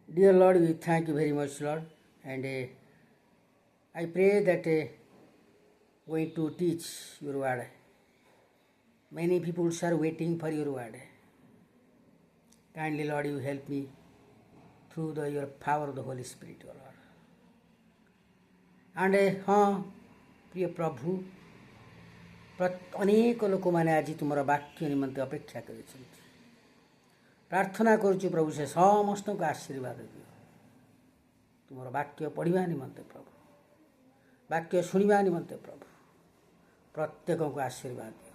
Dear Lord, we thank you very much, Lord, and I pray that going to teach your word. Many people are waiting for your word. Kindly, Lord, you help me through your power of the Holy Spirit, O Lord. And प्रिय प्रभु अनेक लोक मैंने आज तुम वाक्य निमंते अपेक्षा कर प्रार्थना करुचु प्रभु से समस्त को आशीर्वाद दियो तुम वाक्य पढ़ा निमंते प्रभु वाक्य शुणा निमंते प्रभु प्रत्येक को आशीर्वाद दियो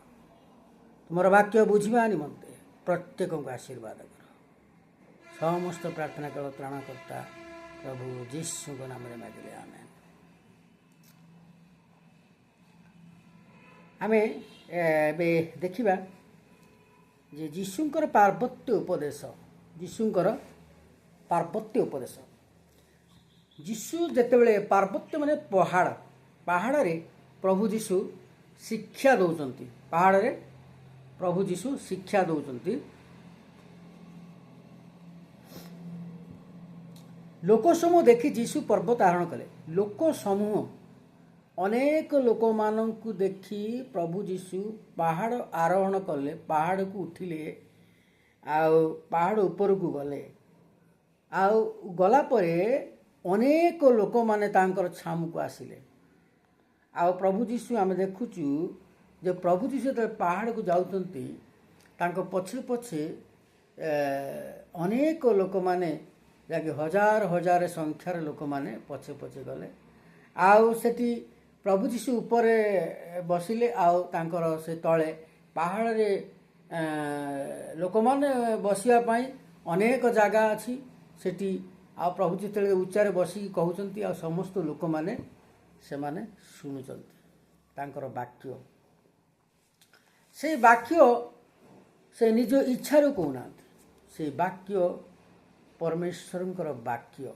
तुम वाक्य बुझा निमंते प्रत्येक को आशीर्वाद कर समस्त प्रार्थना कर त्राणकर्ता प्रभु यीशु को नाम में मांगिले आमेन। आमे देखिबा जे यीशुंकर पार्वत्य उपदेश यीशुंकर पार्वत्य उपदेश यीशु जेतेबेले पार्वत्य माने पहाड़ पहाड़ रे प्रभु यीशु शिक्षा दौचंती पहाड़ रे प्रभु यीशु शिक्षा दौचंती लोक समूह देखि यीशु पर्वत आरोहण कले लोक समूह अनेक लोक मानू देखि प्रभु यीशु पहाड़ आरोहण कले पहाड़ को उठिले पहाड़ ऊपर को गले गला परे अनेक लोक माने तांकर छामु को आसिले प्रभु यीशु आम देखुचु जे प्रभु यीशु जब पहाड़ को जाउतंती तांको पछे पछे अनेक लोक माने जाके हजार हजार संख्यार लोक माने पछे पछे गले सेठी प्रभु यीशु ऊपर बसिले तांकर से तले पहाड़ रे लोक माने बसिया पाई अनेक जगह अच्छी सेठी प्रभु जिते उच्चारे बसिक कहउचंती समस्त लोक माने से माने शुणुचंती तांकर वाक्य से वाक्य से निज इच्छार कहना से वाक्य परमेश्वरंकर वाक्य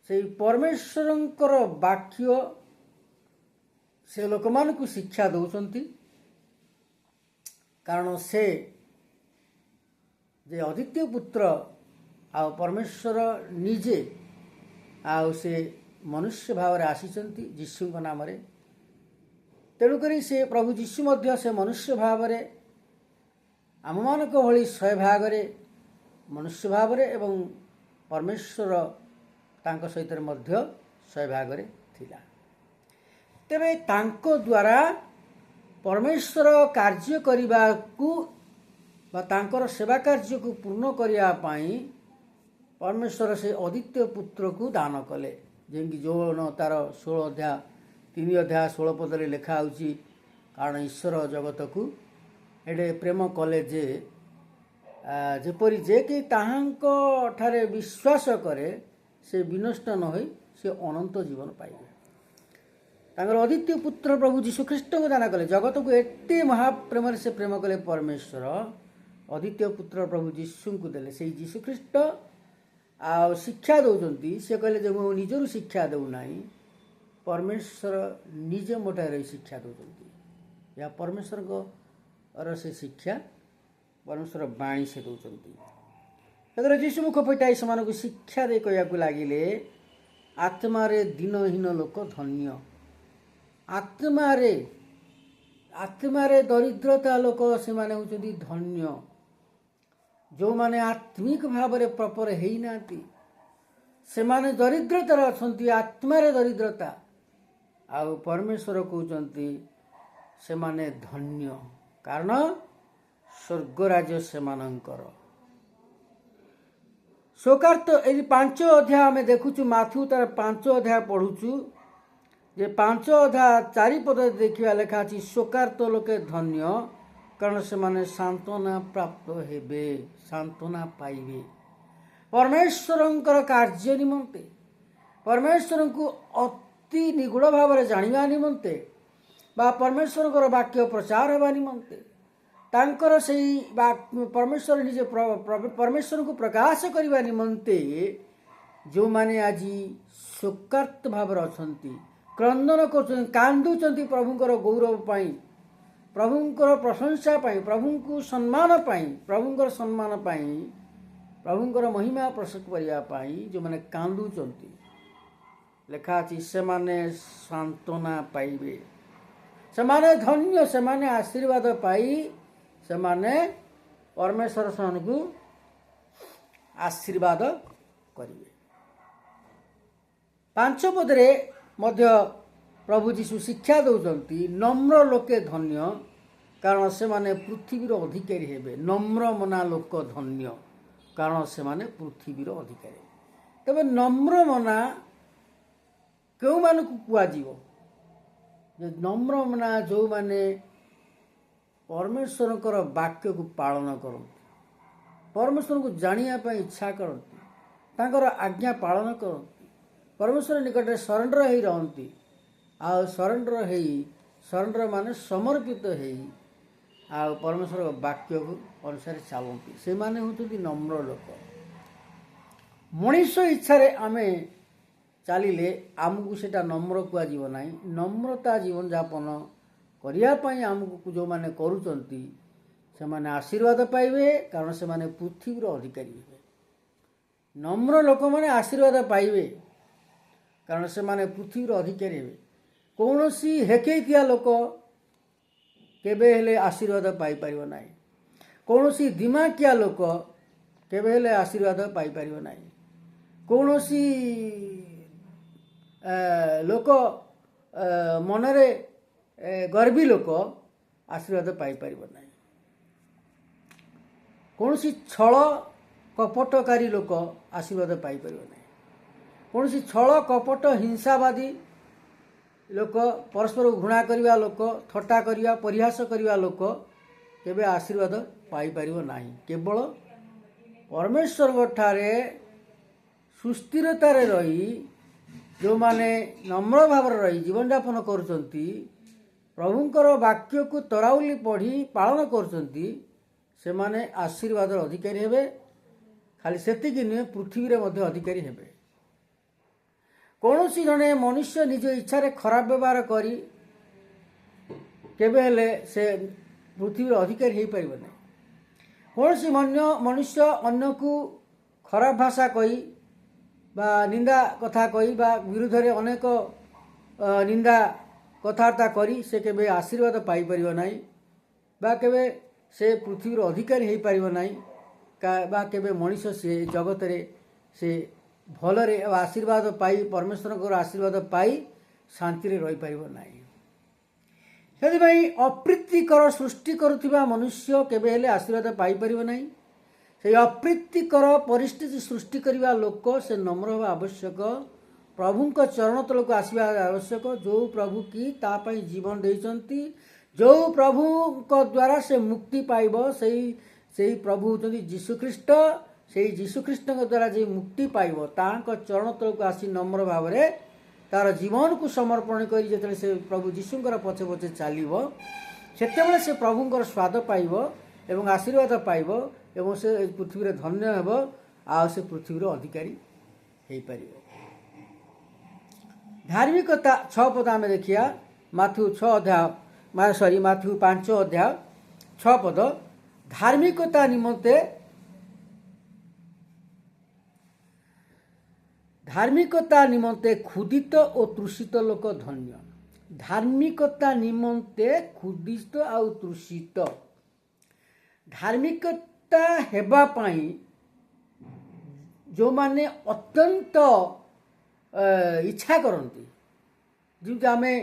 से परमेश्वरंकर वाक्य से लोक मान को शिक्षा दौचंती कारण से जे अद्वितीय पुत्र परमेश्वर निजे से मनुष्य भाव रे आसीचंती यीशु नाम रे तेणुकरी से प्रभु यीशु मध्य से मनुष्य भाव रे आम मानक भली 100 भाग रे मनुष्य भाव रे एवं परमेश्वर तांको सहित मध्य 100 भाग रे थिला तेबे तांको द्वारा परमेश्वर कार्य करने को बा तांकर सेवा कार्य को पूर्ण करिया पाई परमेश्वर से अद्वितीय पुत्र को दान कले जेंकि जो तार 16 अध्याय 3 अध्याय 16 पद लिखा होची कारण ईश्वर जगत को एडे प्रेम कले जे जेपरी जे कि ताहांको ठारे विश्वास करे से विनष्ट न होई से अनंत जीवन पाइबे तांकर अद्वितीय पुत्र प्रभु यीशु ख्रीष्ट को दान कले जगत को एते महाप्रेम से प्रेम कले परमेश्वर अद्वितीय पुत्र प्रभु यीशु को देले से यीशु ख्रीष्ट शिक्षा दौचंती से कहले जे मो निजरु शिक्षा दउ नाही परमेश्वर निजे मोटा रही शिक्षा दौचंती या परमेश्वर को और से शिक्षा परमेश्वर बाणी से दौचंती तदर यीशु मुख फटाई समान को शिक्षा दे कहया को लागिले आत्मा रे दीनहीन लोक धन्य आत्मा रे दरिद्रता लोक से माने होचंती धन्य जो माने आत्मिक भाव रे प्रपर हेई नाती से माने दरिद्रता अछंती आत्मा रे दरिद्रता परमेश्वर कहउचंती से माने धन्य कारण स्वर्ग राज्य से मानकर शोकार्त यदि 5 अध्याय आम देखुचु माथु तार 5 अध्याय पढ़ुचु जे 5 अध्याय 4 पद देखिया लेखा अछि शोकार्त लोके धन्य कारण से माने सांत्वना प्राप्त हेबे सांत्वना पाइबे परमेश्वरंकर कार्य निमंते परमेश्वर को अति निगूढ़ भाव में जानिबा निमंते बा परमेश्वरंकर वाक्य प्रचार हेबा निमंते तांकर सेही परमेश्वर निजे परमेश्वर को प्रकाश करने निमंते जो माने आज शोकार्त भाव अछंती क्रंदन कर कांदुचंती प्रभुंकर गौरव पाई प्रभुंकर प्रशंसा पाई प्रभु को सम्मान पाई प्रभुंकर सम्मान पाई ପ୍ରଭୁଙ୍କର ମହିମା ପ୍ରକାଶ କରିବା ପାଇଁ ଯେଉଁମାନେ କାନ୍ଦୁଛନ୍ତି, ଲେଖା ଅଛି ସେମାନେ ସାନ୍ତ୍ୱନା ପାଇବେ। ସେମାନେ ଧନ୍ୟ, ସେମାନେ ଆଶୀର୍ବାଦ ପାଇ ସେମାନେ ପରମେଶ୍ୱର ସେମାନଙ୍କୁ ଆଶୀର୍ବାଦ କରିବେ। 5 ପଦରେ ମଧ୍ୟ ପ୍ରଭୁ ଯୀଶୁ ଶିକ୍ଷା ଦେଉଛନ୍ତି, ନମ୍ର ଲୋକେ ଧନ୍ୟ କାରଣ ସେମାନେ ପୃଥିବୀର ଅଧିକାରୀ ହେବେ। ନମ୍ର ମନା ଲୋକ ଧନ୍ୟ କାରଣ ସେମାନେ ପୃଥିବୀର ଅଧିକାରୀ। ତେବେ ନମ୍ର ମନା କେଉଁମାନଙ୍କୁ କୁହାଯିବ? ଯେ ନମ୍ର ମନା ଯେଉଁମାନେ ପରମେଶ୍ୱରଙ୍କର ବାକ୍ୟକୁ ପାଳନ କରନ୍ତି, ପରମେଶ୍ୱରଙ୍କୁ ଜାଣିବା ପାଇଁ ଇଚ୍ଛା କରନ୍ତି, ତାଙ୍କର ଆଜ୍ଞା ପାଳନ କରନ୍ତି, ପରମେଶ୍ୱର ନିକଟରେ ସରେଣ୍ଡର ହେଇ ରହନ୍ତି, ଆଉ ସରେଣ୍ଡର ମାନେ ସମର୍ପିତ ହେଇ ଆଉ ପରମେଶ୍ୱର ବାକ୍ୟକୁ ଅନୁସାରେ ଚାଲନ୍ତି, ସେମାନେ ହେଉଛନ୍ତି ନମ୍ର ଲୋକ। ମଣିଷ ଇଚ୍ଛାରେ ଆମେ ଚାଲିଲେ ଆମକୁ ସେଇଟା ନମ୍ର କୁହାଯିବ ନାହିଁ। ନମ୍ରତା ଜୀବନଯାପନ କରିବା ପାଇଁ ଆମକୁ ଯେଉଁମାନେ କରୁଛନ୍ତି ସେମାନେ ଆଶୀର୍ବାଦ ପାଇବେ, କାରଣ ସେମାନେ ପୃଥିବୀର ଅଧିକାରୀ ହେବେ। ନମ୍ର ଲୋକମାନେ ଆଶୀର୍ବାଦ ପାଇବେ କାରଣ ସେମାନେ ପୃଥିବୀର ଅଧିକାରୀ ହେବେ। କୌଣସି ହେକେଇକିଆ ଲୋକ କେବେ ହେଲେ ଆଶୀର୍ବାଦ ପାଇପାରିବ ନାହିଁ। କୌଣସି ଦିମାକିଆ ଲୋକ କେବେ ହେଲେ ଆଶୀର୍ବାଦ ପାଇପାରିବ ନାହିଁ। କୌଣସି ଲୋକ ମନରେ ଗର୍ବୀ ଲୋକ ଆଶୀର୍ବାଦ ପାଇପାରିବ ନାହିଁ। କୌଣସି ଛଳ କପଟକାରୀ ଲୋକ ଆଶୀର୍ବାଦ ପାଇପାରିବ ନାହିଁ। କୌଣସି ଛଳ କପଟ ହିଂସାବାଦୀ ଲୋକ, ପରସ୍ପରକୁ ଘୃଣା କରିବା ଲୋକ, ଥଟ୍ଟା କରିବା, ପରିହାସ କରିବା ଲୋକ କେବେ ଆଶୀର୍ବାଦ ପାଇପାରିବ ନାହିଁ। କେବଳ ପରମେଶ୍ୱରଙ୍କ ଠାରେ ସୁସ୍ଥିରତାରେ ରହି ଯେଉଁମାନେ ନମ୍ର ଭାବରେ ରହି ଜୀବନଯାପନ କରୁଛନ୍ତି, ପ୍ରଭୁଙ୍କର ବାକ୍ୟକୁ ତରାଉଲି ପଢ଼ି ପାଳନ କରୁଛନ୍ତି, ସେମାନେ ଆଶୀର୍ବାଦର ଅଧିକାରୀ ହେବେ। ଖାଲି ସେତିକି ନୁହେଁ, ପୃଥିବୀରେ ମଧ୍ୟ ଅଧିକାରୀ ହେବେ। କୌଣସି ଜଣେ ମନୁଷ୍ୟ ନିଜ ଇଚ୍ଛାରେ ଖରାପ ବ୍ୟବହାର କରି କେବେ ହେଲେ ସେ ପୃଥିବୀର ଅଧିକାରୀ ହୋଇପାରିବ ନାହିଁ। କୌଣସି ମନୁଷ୍ୟ ଅନ୍ୟକୁ ଖରାପ ଭାଷା କହି ବା ନିନ୍ଦା କଥା କହି ବା ବିରୁଦ୍ଧରେ ଅନେକ ନିନ୍ଦା କଥାବାର୍ତ୍ତା କରି ସେ କେବେ ଆଶୀର୍ବାଦ ପାଇପାରିବ ନାହିଁ, ବା କେବେ ସେ ପୃଥିବୀର ଅଧିକାରୀ ହୋଇପାରିବ ନାହିଁ, ବା କେବେ ମଣିଷ ସେ ଜଗତରେ ସେ ଭଲରେ ଆଶୀର୍ବାଦ ପାଇ ପରମେଶ୍ୱରଙ୍କର ଆଶୀର୍ବାଦ ପାଇ ଶାନ୍ତିରେ ରହିପାରିବ ନାହିଁ। ସେଥିପାଇଁ ଅପ୍ରୀତିକର ସୃଷ୍ଟି କରୁଥିବା ମନୁଷ୍ୟ କେବେ ହେଲେ ଆଶୀର୍ବାଦ ପାଇପାରିବ ନାହିଁ। ସେହି ଅପ୍ରୀତିକର ପରିସ୍ଥିତି ସୃଷ୍ଟି କରିବା ଲୋକ ସେ ନମ୍ର ହେବା ଆବଶ୍ୟକ। ପ୍ରଭୁଙ୍କ ଚରଣ ତଳକୁ ଆସିବା ଆବଶ୍ୟକ। ଯେଉଁ ପ୍ରଭୁ କି ତା ପାଇଁ ଜୀବନ ଦେଇଛନ୍ତି, ଯେଉଁ ପ୍ରଭୁଙ୍କ ଦ୍ୱାରା ସେ ମୁକ୍ତି ପାଇବ, ସେଇ ପ୍ରଭୁ ହେଉଛନ୍ତି ଯୀଶୁଖ୍ରୀଷ୍ଟ। ସେଇ ଯୀଶୁଖ୍ରୀଷ୍ଟଙ୍କ ଦ୍ୱାରା ଯେ ମୁକ୍ତି ପାଇବ, ତାଙ୍କ ଚରଣ ତଳକୁ ଆସି ନମ୍ର ଭାବରେ ତାର ଜୀବନକୁ ସମର୍ପଣ କରି ଯେତେବେଳେ ସେ ପ୍ରଭୁ ଯୀଶୁଙ୍କର ପଛେ ପଛେ ଚାଲିବ, ସେତେବେଳେ ସେ ପ୍ରଭୁଙ୍କର ସ୍ୱାଦ ପାଇବ ଏବଂ ଆଶୀର୍ବାଦ ପାଇବ ଏବଂ ସେ ପୃଥିବୀରେ ଧନ୍ୟ ହେବ, ଆଉ ସେ ପୃଥିବୀର ଅଧିକାରୀ ହୋଇପାରିବ। ଧାର୍ମିକତା 6 ପଦ ଆମେ ଦେଖିବା। ମାଥ୍ୟୁ 5 ଅଧ୍ୟାୟ 6 ପଦ। ଧାର୍ମିକତା ନିମନ୍ତେ ক্ষୁଦିତ ଓ ତୃଷିତ ଲୋକ ଧନ୍ୟ। ଧାର୍ମିକତା ନିମନ୍ତେ ক্ষୁଦିତ ଆଉ ତୃଷିତ। ଧାର୍ମିକତା ହେବା ପାଇଁ ଯେଉଁମାନେ ଅତ୍ୟନ୍ତ ଇଚ୍ଛା କରନ୍ତି, ଯେମିତି ଆମେ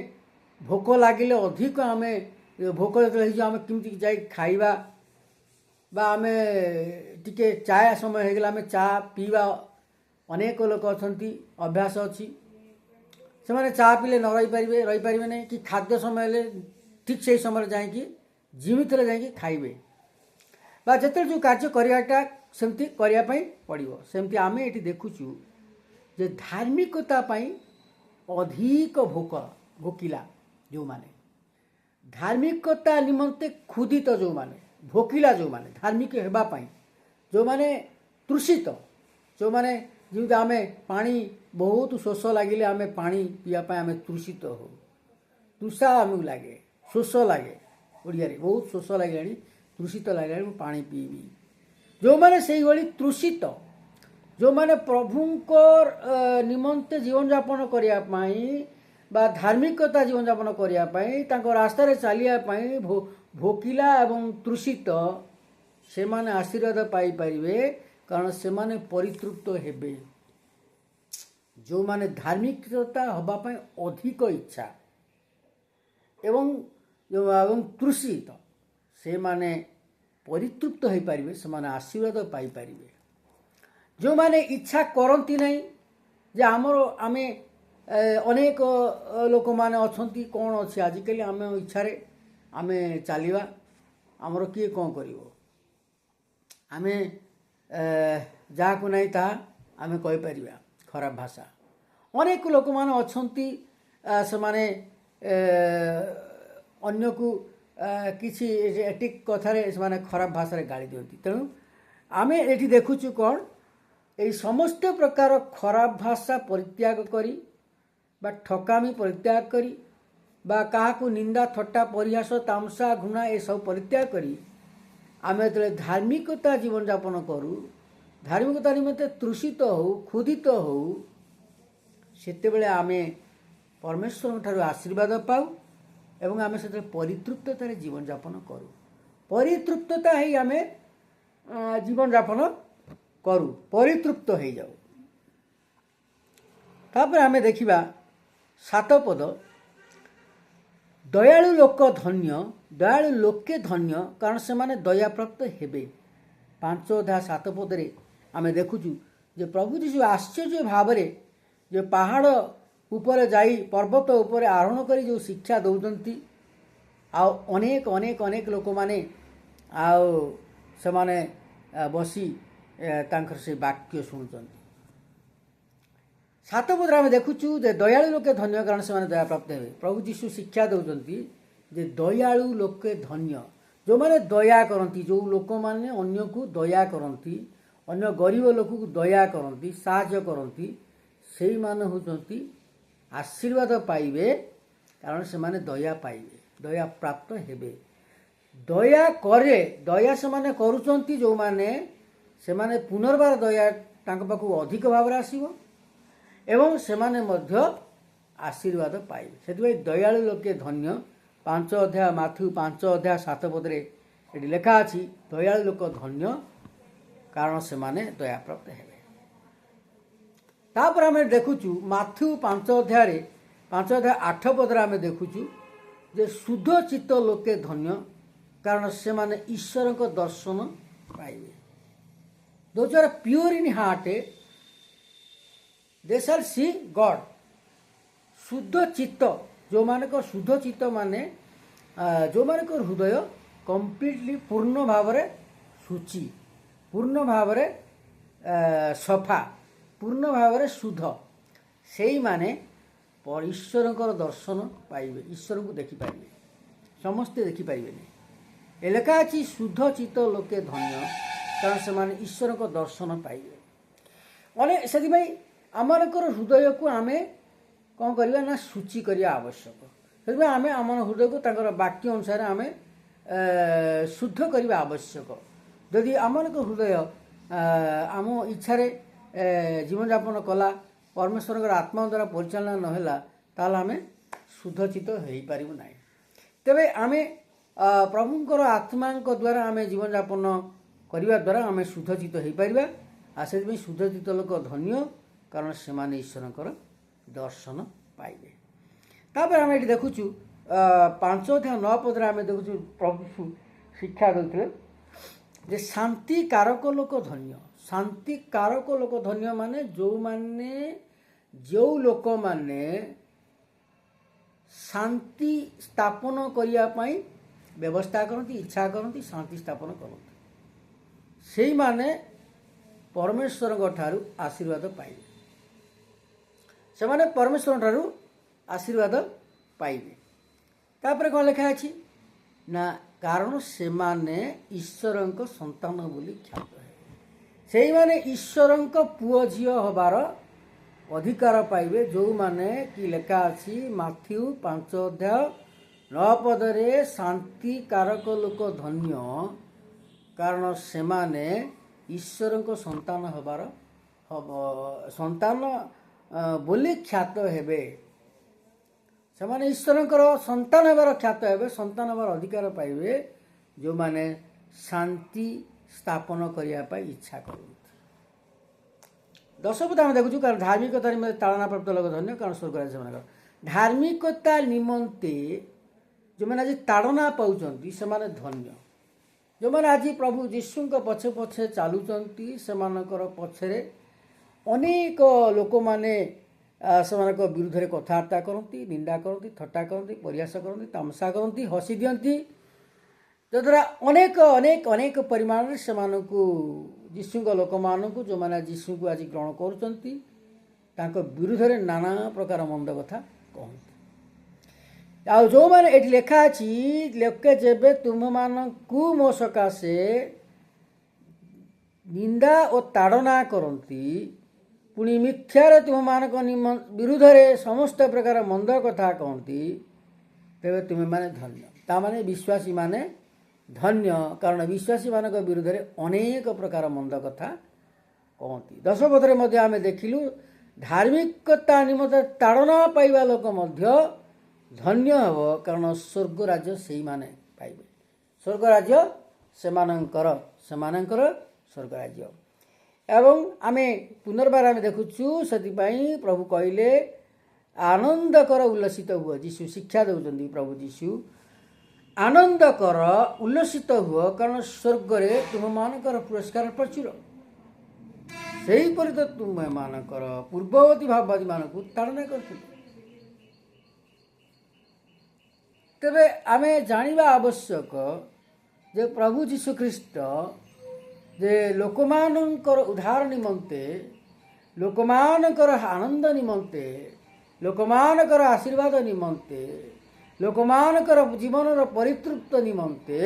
ଭୋକ ଲାଗିଲେ ଅଧିକ ଆମେ ଭୋକ ଯେତେବେଳେ ହେଇଯିବ ଆମେ କେମିତି ଯାଇ ଖାଇବା, ବା ଆମେ ଟିକେ ଚା ସମୟ ହେଇଗଲା ଆମେ ଚା ପିଇବା, ଅନେକ ଲୋକ ଅଛନ୍ତି ଅଭ୍ୟାସ ଅଛି, ସେମାନେ ଚା ପିଇଲେ ନ ରହିପାରିବେ ନାହିଁ, କି ଖାଦ୍ୟ ସମୟ ହେଲେ ଠିକ୍ ସେଇ ସମୟରେ ଯାଇକି ଯେମିତିରେ ଯାଇକି ଖାଇବେ, ବା ଯେତେବେଳେ ଯେଉଁ କାର୍ଯ୍ୟ କରିବାଟା ସେମିତି କରିବା ପାଇଁ ପଡ଼ିବ। ସେମିତି ଆମେ ଏଠି ଦେଖୁଛୁ ଯେ ଧାର୍ମିକତା ପାଇଁ ଅଧିକ ଭୋକିଲା ଯେଉଁମାନେ, ଧାର୍ମିକତା ନିମନ୍ତେ ক্ষୁଦିତ ଯେଉଁମାନେ, ଭୋକିଲା ଯେଉଁମାନେ, ଧାର୍ମିକ ହେବା ପାଇଁ ଯେଉଁମାନେ ତୃଷିତ, ଯେଉଁମାନେ ଯେମିତି ଆମେ ପାଣି ବହୁତ ଶୋଷ ଲାଗିଲେ ଆମେ ପାଣି ପିଇବା ପାଇଁ ଆମେ ତୃଷିତ ହଉ, ତୃଷା ଆମକୁ ଲାଗେ, ଶୋଷ ଲାଗେ, ଓଡ଼ିଆରେ ବହୁତ ଶୋଷ ଲାଗିଲାଣି, ତୃଷିତ ଲାଗିଲାଣି, ମୁଁ ପାଣି ପିଇବି। जो माने सेही भली तृषित, जो माने प्रभुंकर निमंते जीवन यापन करिया पाई बा धार्मिकता जीवन यापन करिया पाई तांको रास्ता रे चलिया पाई भोकिला एवं तृषित से माने आशीर्वाद पाई परिवे, कारण से माने परितृप्त हेबे। जो माने धार्मिकता हबा पाई अधिक इच्छा एवं तृषित से माने परितृप्त हो पारिबे, से माने आशीर्वाद पाई पारिबे। जो माने इच्छा करती नहीं जे आमर आमे अनेक लोक माने अछंती कौन अच्छे आजिकल आम इच्छा आम चलवा आमर किए कौन कर आम जहाँ को नहीं ताहा आम कहीपर खराब भाषा। अनेक लोक माने अछंती से माने अन्य को किसी एटिक कथारे से माने खराब भाषा गाड़ी दियंती। तेणु आम ये देखुचु कौन यही समस्त प्रकार खराब भाषा परित्याग करी बा ठकामी परित्याग करी बा काहाकू निंदा थट्टा परिहास तामसा घृणा ये सब परित्याग करी आम जो धार्मिकता जीवन यापन करूँ, धार्मिकता निमंते तृषित हो क्षुधित हो, सेतेबेले आमे परमेश्वर ठारू आशीर्वाद पाऊ एवं आमे से परितृप्ततार जीवन यापन करूँ। परितृप्तता ही आमे जीवन यापन करूँ, परितृप्त हो जाऊ। तापर आमे देखिबा 7 पद, दयालु लोक धन्य, दयालु लोके धन्य कारण से माने दया प्राप्त हेबे। 5 अध्याय 7 पदरे आमे देखुचु जे प्रभु जीशु आश्चर्य भाव जो पहाड़ ऊपर जाई पर्वत ऊपर आरोहण करी जो शिक्षा दौरान आउ अनेक अनेक अनेक लोक माने आउ से माने बसी तांकर से वाक्य शुणुचंती। 7 पदरे आम देखुचु जे दयालु लोके धन्य कारण से दया प्राप्त हे। प्रभु जीशु शिक्षा दौरान जे दयालु लोके धन्य, जो माने दया करती, जो लोक माने अन्य को दया करती, अन्य गरीब लोक को दया करती, साहाय्य करती, से माने होचंती आशीर्वाद पाइबे, कारण से माने दया पाइबे, दया प्राप्त हेबे। दया करे, दया से माने करूचंती जो माने से माने पुनर्बार दया तांको पाखु अधिक भाव आसीबो एवं से माने मध्य आशीर्वाद पाइबे। सेतबे दयालु लोके धन्य 5 अध्याय माथ्यू 5 अध्याय 7 पदरे एटी लेखा अछि, दयालु लोक धन्य कारण से माने दया प्राप्त हेबे। तापर आमे देखुचु माथ्यू 5 अध्याय 8 पदरे आमे देखुचु जे शुद्ध चित्त लोके धन्य कारण से माने ईश्वर को दर्शन पाइबे। Those who are pure in heart, they shall see God. शुद्ध चित्त, जो माने को शुद्ध चित्त माने जो माने को हृदय कंप्लीटली पूर्ण भाव रे शुचि, पूर्ण भाव रे सफा, पूर्ण भाव रे शुद्ध, सेही माने पर ईश्वर को दर्शन पाइबे, ईश्वर को देखि पाइबे। समस्ते देखि पाइबे नहीं। एलेका अछि शुद्ध चित्त लोके धन्य कारण से माने ईश्वर को दर्शन पाइबे। अने सेति भाई आमरकर हृदय को आमे कौन करवा ना सूची करिया आवश्यक। सेति भाई आमे आमर हृदय को तांकर वाक्य अनुसार आमे शुद्ध करवा आवश्यक। यदि आमरकर हृदय आम इच्छा जीवन यापन कला परमेश्वर आत्मा द्वारा परिचालना नहला ताल आमे शुद्ध चित्त हो पारिबु नाही। तेबे आमे प्रभुंकर आत्मा द्वारा आमे जीवन यापन करने द्वारा आम शुद्ध चित्त हो पारिबा। आ से शुद्ध चित्त लोक धन्य कारण से माने ईश्वर दर्शन पाइबे। तापर आम ये देखुचु 5 अध्याय 9 पदरे आम देखुचु प्रभु शिक्षा देते जे शांति कारक लोक धन्य। शांति कारक लोक धन्य माने जो लोक माने शांति स्थापन करिया पई व्यवस्था करती, इच्छा करती, शांति स्थापन करती, से माने परमेश्वर ठारू आशीर्वाद पाइबे। से माने परमेश्वर ठारू आशीर्वाद पाइबे। तापर कौन लिखा अछि ना कारण से माने ईश्वर संतान बोली ख्यात है। से माने ईश्वर पुओ झियो हबार अधिकार पाइबे। जो माने कि लेखा अछि माथ्यू 5 अध्याय 9 पदरे शांति कारक लोक धन्य कारण से माने ଈଶ୍ୱରଙ୍କ ସନ୍ତାନ ହେବାର ସନ୍ତାନ ବୋଲି ଖ୍ୟାତ ହେବେ। ସେମାନେ ଈଶ୍ୱରଙ୍କର ସନ୍ତାନ ହେବାର ଖ୍ୟାତ ହେବେ, ସନ୍ତାନ ହେବାର ଅଧିକାର ପାଇବେ ଯେଉଁମାନେ ଶାନ୍ତି ସ୍ଥାପନ କରିବା ପାଇଁ ଇଚ୍ଛା କରନ୍ତି। ଦଶପଦ ଆମେ ଦେଖୁଛୁ, କାରଣ ଧାର୍ମିକତା ନିମନ୍ତେ ତାଳନା ପ୍ରାପ୍ତ ଲୋକ ଧନ୍ୟ, କାରଣ ସ୍ୱର୍ଗରାଜ୍ୟ ସେମାନଙ୍କର। ଧାର୍ମିକତା ନିମନ୍ତେ ଯେଉଁମାନେ ଆଜି ତାଡ଼ନା ପାଉଛନ୍ତି ସେମାନେ ଧନ୍ୟ। ଯେଉଁମାନେ ଆଜି ପ୍ରଭୁ ଯୀଶୁଙ୍କ ପଛେ ପଛେ ଚାଲୁଛନ୍ତି ସେମାନଙ୍କର ପଛରେ ଅନେକ ଲୋକମାନେ ସେମାନଙ୍କ ବିରୁଦ୍ଧରେ କଥାବାର୍ତ୍ତା କରନ୍ତି, ନିନ୍ଦା କରନ୍ତି, ଥଟ୍ଟା କରନ୍ତି, ପରିହାସ କରନ୍ତି, ତାମସା କରନ୍ତି, ହସି ଦିଅନ୍ତି। ଯଦ୍ୱାରା ଅନେକ ଅନେକ ଅନେକ ପରିମାଣରେ ସେମାନଙ୍କୁ ଯୀଶୁଙ୍କ ଲୋକମାନଙ୍କୁ ଯେଉଁମାନେ ଯୀଶୁଙ୍କୁ ଆଜି ଗ୍ରହଣ କରୁଛନ୍ତି ତାଙ୍କ ବିରୁଦ୍ଧରେ ନାନା ପ୍ରକାର ମନ୍ଦ କଥା କହନ୍ତି। ଆଉ ଯେଉଁମାନେ ଏଠି ଲେଖା ଅଛି, ଲୋକେ ଯେବେ ତୁମମାନଙ୍କୁ ମୋ ସକାଶେ ନିନ୍ଦା ଓ ତାଡ଼ନା କରନ୍ତି, ପୁଣି ମିଥ୍ୟାରେ ତୁମମାନଙ୍କ ବିରୁଦ୍ଧରେ ସମସ୍ତ ପ୍ରକାର ମନ୍ଦ କଥା କହନ୍ତି, ତେବେ ତୁମେମାନେ ଧନ୍ୟ। ତାମାନେ ବିଶ୍ୱାସୀମାନେ ଧନ୍ୟ, କାରଣ ବିଶ୍ୱାସୀମାନଙ୍କ ବିରୁଦ୍ଧରେ ଅନେକ ପ୍ରକାର ମନ୍ଦ କଥା କହନ୍ତି। ଦଶପଦରେ ମଧ୍ୟ ଆମେ ଦେଖିଲୁ, ଧାର୍ମିକତା ନିମନ୍ତେ ତାଡ଼ନା ପାଇବା ଲୋକ ମଧ୍ୟ ଧନ୍ୟ ହେବ, କାରଣ ସ୍ୱର୍ଗ ରାଜ୍ୟ ସେଇମାନେ ପାଇବେ। ସ୍ୱର୍ଗ ରାଜ୍ୟ ସେମାନଙ୍କର ସ୍ୱର୍ଗ ରାଜ୍ୟ। ଏବଂ ଆମେ ପୁନର୍ବାର ଆମେ ଦେଖୁଛୁ, ସେଥିପାଇଁ ପ୍ରଭୁ କହିଲେ ଆନନ୍ଦ କର, ଉଲ୍ଲସିତ ହୁଅ। ଯୀଶୁ ଶିକ୍ଷା ଦେଉଛନ୍ତି, ପ୍ରଭୁ ଯୀଶୁ ଆନନ୍ଦ କର, ଉଲ୍ଲସିତ ହୁଅ, କାରଣ ସ୍ୱର୍ଗରେ ତୁମମାନଙ୍କର ପୁରସ୍କାର ପ୍ରଚୁର। ସେହିପରି ତ ତୁମମାନଙ୍କର ପୂର୍ବବର୍ତ୍ତୀ ଭାବବାଦୀମାନଙ୍କୁ ତାଡ଼ନା କରିଥିଲେ। ତେବେ ଆମେ ଜାଣିବା ଆବଶ୍ୟକ ଯେ ପ୍ରଭୁ ଯୀଶୁଖ୍ରୀଷ୍ଟ ଯେ ଲୋକମାନଙ୍କର ଉଦ୍ଧାର ନିମନ୍ତେ, ଲୋକମାନଙ୍କର ଆନନ୍ଦ ନିମନ୍ତେ, ଲୋକମାନଙ୍କର ଆଶୀର୍ବାଦ ନିମନ୍ତେ, ଲୋକମାନଙ୍କର ଜୀବନର ପରିତୃପ୍ତ ନିମନ୍ତେ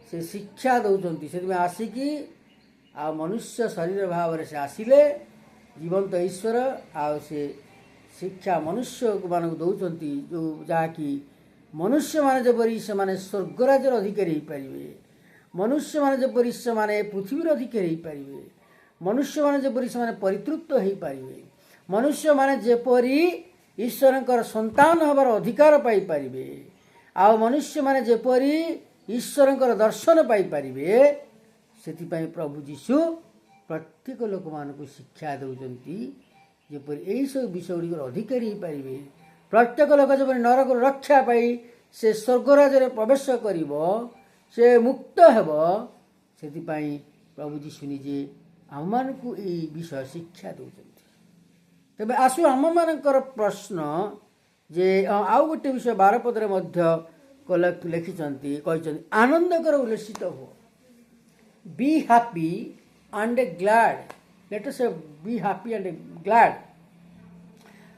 ସେ ଶିକ୍ଷା ଦେଉଛନ୍ତି। ସେଥିପାଇଁ ଆସିକି ଆଉ ମନୁଷ୍ୟ ଶରୀର ଭାବରେ ସେ ଆସିଲେ, ଜୀବନ୍ତ ଈଶ୍ୱର, ଆଉ ସେ ଶିକ୍ଷା ମନୁଷ୍ୟମାନଙ୍କୁ ଦେଉଛନ୍ତି, ଯେଉଁ ଯାହାକି ମନୁଷ୍ୟମାନେ ଯେପରି ସେମାନେ ସ୍ୱର୍ଗରାଜ୍ୟର ଅଧିକାରୀ ହୋଇପାରିବେ, ମନୁଷ୍ୟମାନେ ଯେପରି ସେମାନେ ପୃଥିବୀର ଅଧିକାରୀ ହୋଇପାରିବେ, ମନୁଷ୍ୟମାନେ ଯେପରି ସେମାନେ ପରିତୃପ୍ତ ହୋଇପାରିବେ, ମନୁଷ୍ୟମାନେ ଯେପରି ଈଶ୍ୱରଙ୍କର ସନ୍ତାନ ହେବାର ଅଧିକାର ପାଇପାରିବେ, ଆଉ ମନୁଷ୍ୟମାନେ ଯେପରି ଈଶ୍ୱରଙ୍କର ଦର୍ଶନ ପାଇପାରିବେ, ସେଥିପାଇଁ ପ୍ରଭୁ ଯୀଶୁ ପ୍ରତ୍ୟେକ ଲୋକମାନଙ୍କୁ ଶିକ୍ଷା ଦେଉଛନ୍ତି ଯେପରି ଏହିସବୁ ବିଷୟ ଗୁଡ଼ିକର ଅଧିକାରୀ ହୋଇପାରିବେ। ପ୍ରତ୍ୟେକ ଲୋକ ଯେପରି ନରକରୁ ରକ୍ଷା ପାଇ ସେ ସ୍ୱର୍ଗରାଜ୍ୟରେ ପ୍ରବେଶ କରିବ, ସେ ମୁକ୍ତ ହେବ, ସେଥିପାଇଁ ପ୍ରଭୁ ଯୀଶୁ ନିଜେ ଆମମାନଙ୍କୁ ଏହି ବିଷୟ ଶିକ୍ଷା ଦେଉଛନ୍ତି। ତେବେ ଆସୁ ଆମମାନଙ୍କର ପ୍ରଶ୍ନ ଯେ ଆଉ ଗୋଟେ ବିଷୟ 12 ପଦରେ ମଧ୍ୟ ଲେଖିଛନ୍ତି, କହିଛନ୍ତି ଆନନ୍ଦ କର, ଉଲ୍ଲସିତ ହୁଅ। Be happy and glad. Let us say be happy and glad.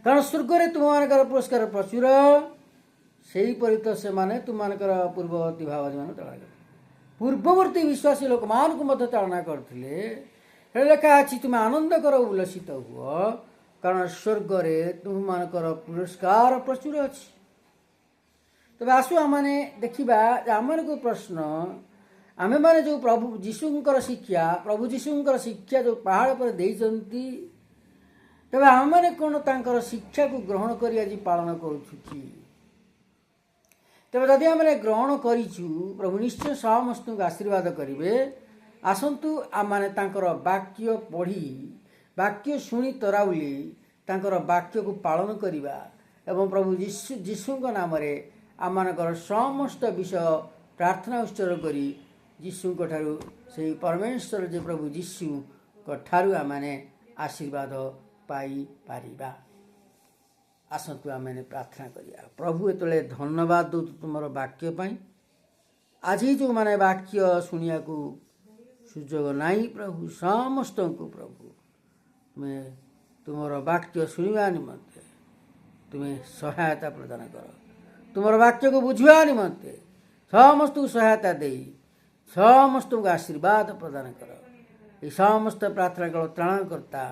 କାରଣ ସ୍ୱର୍ଗରେ ତୁମମାନଙ୍କର ପୁରସ୍କାର ପ୍ରଚୁର, ସେହିପରି ତ ସେମାନେ ତୁମମାନଙ୍କର ପୂର୍ବବର୍ତ୍ତୀ ଭାବବାଦୀମାନଙ୍କୁ ତାଡ଼ନା କରିଥିଲେ। ପୂର୍ବବର୍ତ୍ତୀ ବିଶ୍ୱାସୀ ଲୋକମାନଙ୍କୁ ମଧ୍ୟ ତାଡ଼ନା କରିଥିଲେ। ହେଲେ ଲେଖା ଅଛି, ତୁମେ ଆନନ୍ଦ କର, ଉଲ୍ଲସିତ ହୁଅ, କାରଣ ସ୍ୱର୍ଗରେ ତୁମମାନଙ୍କର ପୁରସ୍କାର ପ୍ରଚୁର ଅଛି। ତେବେ ଆସୁ ଆମମାନେ ଦେଖିବା ଯେ ଆମମାନଙ୍କୁ ପ୍ରଶ୍ନ, ଆମେମାନେ ଯେଉଁ ପ୍ରଭୁ ଯୀଶୁଙ୍କର ଶିକ୍ଷା ଯେଉଁ ପାହାଡ଼ ଉପରେ ଦେଇଛନ୍ତି, ତେବେ ଆମେମାନେ କ'ଣ ତାଙ୍କର ଶିକ୍ଷାକୁ ଗ୍ରହଣ କରି ଆଜି ପାଳନ କରୁଛୁ କି? ତେବେ ଯଦି ଆମେ ଗ୍ରହଣ କରିଛୁ, ପ୍ରଭୁ ନିଶ୍ଚୟ ସମସ୍ତଙ୍କୁ ଆଶୀର୍ବାଦ କରିବେ। ଆସନ୍ତୁ ଆମମାନେ ତାଙ୍କର ବାକ୍ୟ ପଢ଼ି, ବାକ୍ୟ ଶୁଣି ତରାଉଲି ତାଙ୍କର ବାକ୍ୟକୁ ପାଳନ କରିବା ଏବଂ ପ୍ରଭୁ ଯୀଶୁଙ୍କ ନାମରେ ଆମମାନଙ୍କର ସମସ୍ତ ବିଷୟ ପ୍ରାର୍ଥନା ଉତ୍ସର୍ଗ କରି ଯୀଶୁଙ୍କ ଠାରୁ, ସେହି ପରମେଶ୍ୱର ଯେ ପ୍ରଭୁ ଯୀଶୁଙ୍କ ଠାରୁ ଆମମାନେ ଆଶୀର୍ବାଦ ପାଇପାରିବା। ଆସନ୍ତୁ ଆମମାନେ ପ୍ରାର୍ଥନା କରିବା। ପ୍ରଭୁ, ଏତେବେଳେ ଧନ୍ୟବାଦ ଦେଉଛୁ ତୁମର ବାକ୍ୟ ପାଇଁ। ଆଜି ଯେଉଁମାନେ ବାକ୍ୟ ଶୁଣିବାକୁ ସୁଯୋଗ ନାହିଁ, ପ୍ରଭୁ ସମସ୍ତଙ୍କୁ ପ୍ରଭୁ ତୁମେ ତୁମର ବାକ୍ୟ ଶୁଣିବା ନିମନ୍ତେ ତୁମେ ସହାୟତା ପ୍ରଦାନ କର। ତୁମର ବାକ୍ୟକୁ ବୁଝିବା ନିମନ୍ତେ ସମସ୍ତଙ୍କୁ ସହାୟତା ଦେଇ ସମସ୍ତଙ୍କୁ ଆଶୀର୍ବାଦ ପ୍ରଦାନ କର। ଏହି ସମସ୍ତ ପ୍ରାର୍ଥନା କର ତ୍ରାଣକର୍ତ୍ତା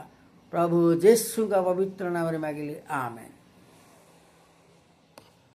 ପ୍ରଭୁ ଯୀଶୁଙ୍କ ପବିତ୍ର ନାମରେ ମାଗିଲେ, ଆମେନ୍।